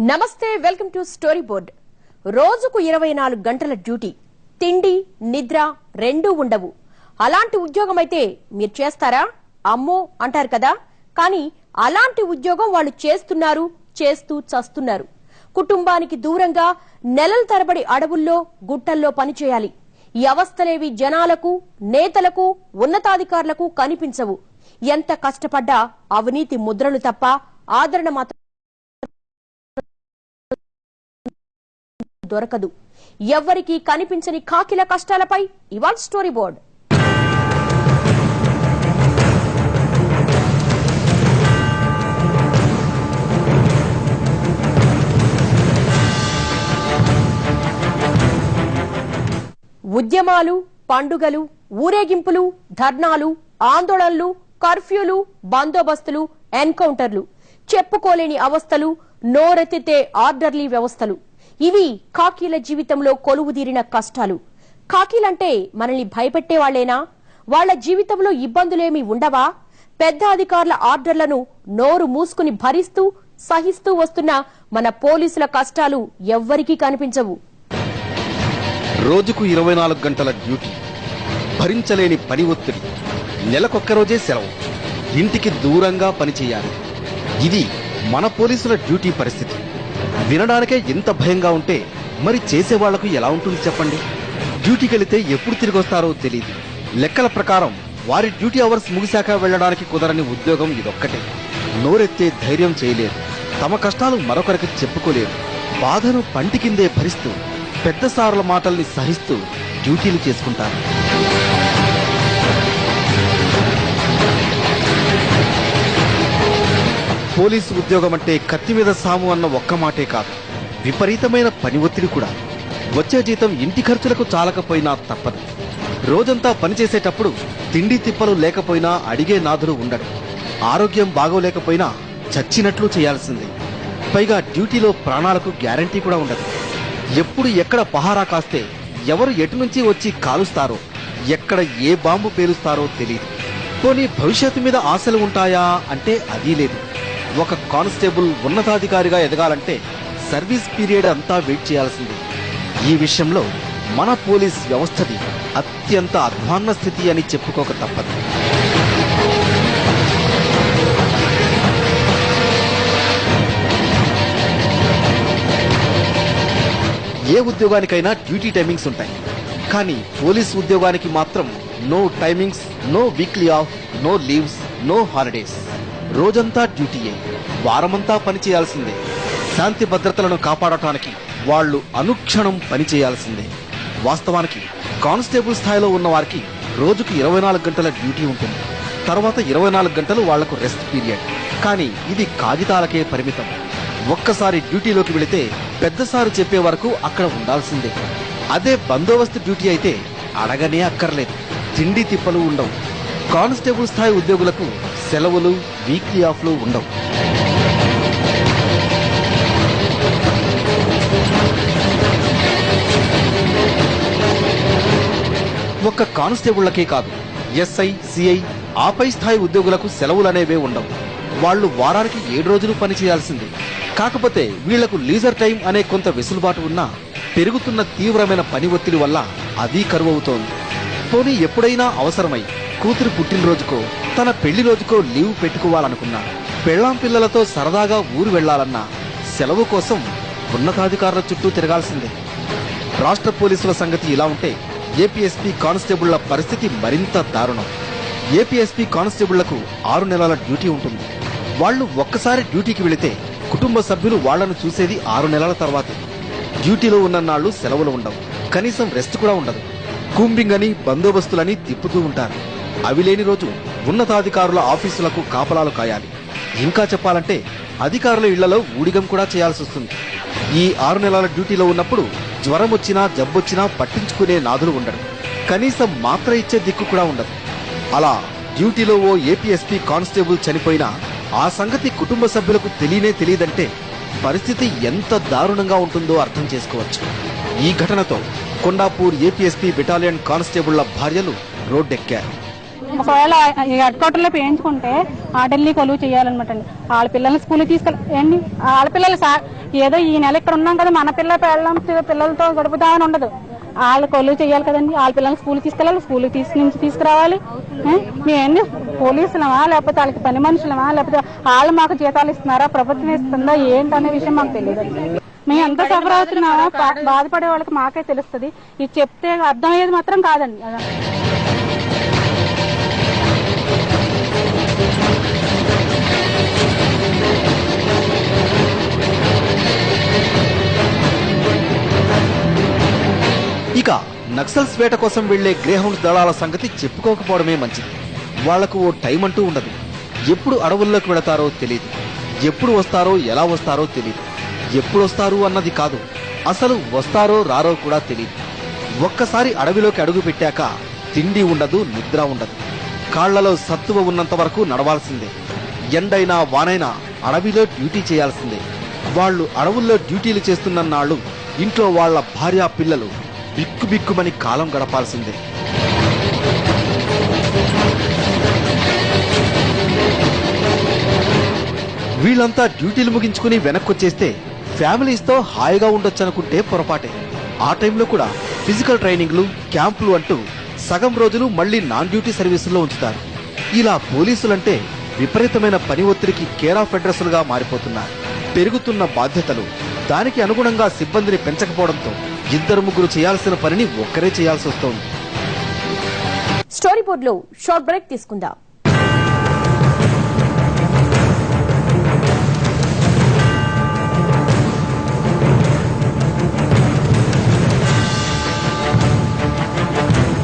నమస్తే, welcome to story board. రోజుకు 24 గంటల డ్యూటీ, తిండి నిద్ర రెండూ ఉండవు. అలాంటి ఉద్యోగం అయితే మీరు చేస్తారా? అమ్మో అంటారు కదా. కానీ అలాంటి ఉద్యోగం వాళ్ళు చేస్తున్నారు, చేస్తూ చస్తున్నారు. కుటుంబానికి దూరంగా నెలల తరబడి అడవుల్లో గుట్టల్లో పనిచేయాలి. ఈ అవస్థలేవి జనాలకు, నేతలకు, ఉన్నతాధికారులకు కనిపించవు. ఎంత కష్టపడ్డా అవినీతి ముద్రలు తప్ప ఆదరణ మాత్రం దొరకదు. ఎవ్వరికీ కనిపించని కాకిల కష్టాలపై ఇవాళ స్టోరీ బోర్డ్. ఉద్యమాలు, పండుగలు, ఊరేగింపులు, ధర్నాలు, ఆందోళనలు, కర్ఫ్యూలు, బందోబస్తులు, ఎన్కౌంటర్లు, చెప్పుకోలేని అవస్థలు, నోరెత్తితే ఆర్డర్లీ వ్యవస్థలు. ఇవి కాకీల జీవితంలో కొలువుదీరిన కష్టాలు. కాకీలంటే మనల్ని భయపెట్టేవాళ్లేనా? వాళ్ల జీవితంలో ఇబ్బందులేమీ ఉండవా? పెద్ద అధికారుల ఆర్డర్లను నోరు మూసుకుని భరిస్తూ సహిస్తూ వస్తున్న మన పోలీసుల కష్టాలు ఎవ్వరికీ కనిపించవు. రోజుకు 24 గంటల డ్యూటీ, భరించలేని పని ఒత్తిడి, నెలకొక్క రోజే సెలవు, ఇంటికి దూరంగా పనిచేయాలి. ఇది మన పోలీసుల డ్యూటీ పరిస్థితి. వినడానికే ఇంత భయంగా ఉంటే మరి చేసేవాళ్లకు ఎలా ఉంటుంది చెప్పండి? డ్యూటీకెళితే ఎప్పుడు తిరిగి వస్తారో తెలియదు. లెక్కల ప్రకారం వారి డ్యూటీ అవర్స్ ముగిశాక వెళ్లడానికి కుదరని ఉద్యోగం ఇదొక్కటే. నోరెత్తే ధైర్యం చేయలేరు, తమ కష్టాలు మరొకరికి చెప్పుకోలేరు. బాధను పంటి కిందే భరిస్తూ పెద్ద సారుల మాటల్ని సహిస్తూ డ్యూటీలు చేసుకుంటారు. పోలీసు ఉద్యోగం అంటే కత్తి మీద సాము అన్న ఒక్క మాటే కాదు, విపరీతమైన పని ఒత్తిడి కూడా. వచ్చే జీతం ఇంటి ఖర్చులకు చాలకపోయినా తప్పదు. రోజంతా పనిచేసేటప్పుడు తిండి తిప్పలు లేకపోయినా అడిగే నాథుడు ఉండడు. ఆరోగ్యం బాగోలేకపోయినా చచ్చినట్లు చేయాల్సిందే. పైగా డ్యూటీలో ప్రాణాలకు గ్యారంటీ కూడా ఉండదు. ఎప్పుడు ఎక్కడ పహారా కాస్తే ఎవరు ఎటు నుంచి వచ్చి కాలుస్తారో, ఎక్కడ ఏ బాంబు పేలుస్తారో తెలియదు. పోనీ భవిష్యత్తు మీద ఆశలు ఉంటాయా అంటే అదీ లేదు. ఒక కానిస్టేబుల్ ఉన్నతాధికారిగా ఎదగాలంటే సర్వీస్ పీరియడ్ అంతా వెయిట్ చేయాల్సింది. ఈ విషయంలో మన పోలీస్ వ్యవస్థది అత్యంత అధ్వాన్న స్థితి అని చెప్పుకోక తప్పదు. ఏ ఉద్యోగానికైనా డ్యూటీ టైమింగ్స్ ఉంటాయి, కానీ పోలీస్ ఉద్యోగానికి మాత్రం no timings, no weekly off, no leaves, no holidays. రోజంతా డ్యూటీయే, వారమంతా పనిచేయాల్సిందే. శాంతి భద్రతలను కాపాడటానికి వాళ్లు అనుక్షణం పనిచేయాల్సిందే. వాస్తవానికి కానిస్టేబుల్ స్థాయిలో ఉన్న వారికి రోజుకు 24 గంటల డ్యూటీ ఉంటుంది. తర్వాత 24 గంటలు వాళ్లకు రెస్ట్ పీరియడ్. కానీ ఇది కాగితాలకే పరిమితం. ఒక్కసారి డ్యూటీలోకి వెళితే పెద్దసారు చెప్పే వరకు అక్కడ ఉండాల్సిందే. అదే బందోబస్తు డ్యూటీ అయితే అడగనే అక్కర్లేదు, తిండి తిప్పలు ఉండవు. కానిస్టేబుల్ స్థాయి ఉద్యోగులకు సెలవులు, వీక్లీ ఆఫ్లు ఉండవు. ఒక్క కానిస్టేబుళ్లకే కాదు, ఎస్ఐ, సిఐ, ఆపై స్థాయి ఉద్యోగులకు సెలవులనేవే ఉండవు. వాళ్లు వారానికి 7 రోజులు పనిచేయాల్సిందే. కాకపోతే వీళ్లకు లీజర్ టైం అనే కొంత వెసులుబాటు ఉన్నా పెరుగుతున్న తీవ్రమైన పని ఒత్తిడి వల్ల అది కరువవుతోంది. పోనీ ఎప్పుడైనా అవసరమై కూతురు పుట్టినరోజుకో, తన పెళ్లి రోజుకో లీవ్ పెట్టుకోవాలనుకున్నా, పెళ్లాం పిల్లలతో సరదాగా ఊరు వెళ్లాలన్నా సెలవు కోసం ఉన్నతాధికారుల చుట్టూ తిరగాల్సిందే. రాష్ట్ర పోలీసుల సంగతి ఇలా ఉంటే ఏపీఎస్పీ కానిస్టేబుళ్ల పరిస్థితి మరింత దారుణం. ఏపీఎస్పీ కానిస్టేబుళ్లకు 6 నెలల డ్యూటీ ఉంటుంది. వాళ్లు ఒక్కసారి డ్యూటీకి వెళితే కుటుంబ సభ్యులు వాళ్లను చూసేది 6 నెలల తర్వాతే. డ్యూటీలో ఉన్నన్నాళ్లు సెలవులు ఉండవు, కనీసం రెస్ట్ కూడా ఉండదు. కూంబింగ్ అని, బందోబస్తులని తిప్పుతూ ఉంటారు. అవి లేని రోజు ఉన్నతాధికారుల ఆఫీసులకు కాపలాలు కాయాలి. ఇంకా చెప్పాలంటే అధికారుల ఇళ్లలో ఊడిగం కూడా చేయాల్సి వస్తుంది. ఈ 6 నెలల డ్యూటీలో ఉన్నప్పుడు జ్వరం వచ్చినా, జబ్బొచ్చినా పట్టించుకునే నాదులు ఉండడు. కనీసం మాత్ర ఇచ్చే దిక్కు కూడా ఉండదు. అలా డ్యూటీలో ఓ ఏపీఎస్పీ కానిస్టేబుల్ చనిపోయినా ఆ సంగతి కుటుంబ సభ్యులకు తెలియదంటే పరిస్థితి ఎంత దారుణంగా ఉంటుందో అర్థం చేసుకోవచ్చు. ఈ ఘటనతో కొండాపూర్ ఏపీఎస్పీ బెటాలియన్ కానిస్టేబుళ్ల భార్యలు రోడ్డెక్కారు. ఒకవేళ హెడ్ క్వార్టర్ లో పేయించుకుంటే ఆర్డర్లీ కొలువు చేయాలన్నమాట అండి. ఆడపిల్లల్ని స్కూల్కి తీసుకెళ్ళండి, ఆడపిల్లలు ఏదో ఈ నెల ఇక్కడ ఉన్నాం కదా మన పిల్లలతో గడుపుదామని ఉండదు. వాళ్ళ కొలువు చేయాలి కదండి. వాళ్ళ పిల్లల్ని స్కూల్ తీసుకెళ్ళాలి, స్కూల్ తీసుకురావాలి. మేము పోలీసులమా లేకపోతే వాళ్ళకి పని మనుషులమా లేకపోతే వాళ్ళు మాకు జీతాలు ఇస్తున్నారా, ప్రభుత్వం ఇస్తుందా ఏంటనే విషయం మాకు తెలియదు. మేము ఎంత సఫర్ అవుతున్నామో బాధపడే వాళ్ళకి మాకే తెలుస్తుంది. ఇది చెప్తే అర్థమయ్యేది మాత్రం కాదండి. ఇక నక్సల్స్ వేట కోసం వెళ్లే గ్రేహౌండ్స్ దళాల సంగతి చెప్పుకోకపోవడమే మంచిది. వాళ్లకు ఓ టైం అంటూ ఉండదు. ఎప్పుడు అడవుల్లోకి వెళతారో తెలియదు, ఎప్పుడు వస్తారో ఎలా వస్తారో తెలియదు. ఎప్పుడు వస్తారు అన్నది కాదు, అసలు వస్తారో రారో కూడా తెలియదు. ఒక్కసారి అడవిలోకి అడుగు పెట్టాక తిండి ఉండదు, నిద్ర ఉండదు. కాళ్లలో సత్తువ ఉన్నంత వరకు నడవాల్సిందే. ఎండైనా వానైనా అడవిలో డ్యూటీ చేయాల్సిందే. వాళ్లు అడవుల్లో డ్యూటీలు చేస్తున్నన్నాళ్లు ఇంట్లో వాళ్ల భార్యా పిల్లలు బిక్కుబిక్కుమని కాలం గడపాల్సిందే. వీళ్ళంతా డ్యూటీలు ముగించుకుని వెనక్కొచ్చేస్తే ఫ్యామిలీస్తో హాయిగా ఉండొచ్చనుకుంటే పొరపాటే. ఆ టైంలో కూడా ఫిజికల్ ట్రైనింగ్లు, క్యాంపులు అంటూ సగం రోజులు మళ్లీ నాన్ డ్యూటీ సర్వీసుల్లో ఉంచుతారు. ఇలా పోలీసులంటే విపరీతమైన పని ఒత్తిడికి కేర్ ఆఫ్ అడ్రస్లుగా మారిపోతున్నారు. పెరుగుతున్న బాధ్యతలు, దానికి అనుగుణంగా సిబ్బందిని పెంచకపోవడంతో 2-3 చేయాల్సిన పనిని ఒక్కరే చేయాల్సి వస్తోంది. స్టోరీ బోర్డులో షార్ట్ బ్రేక్ తీసుకుందాం.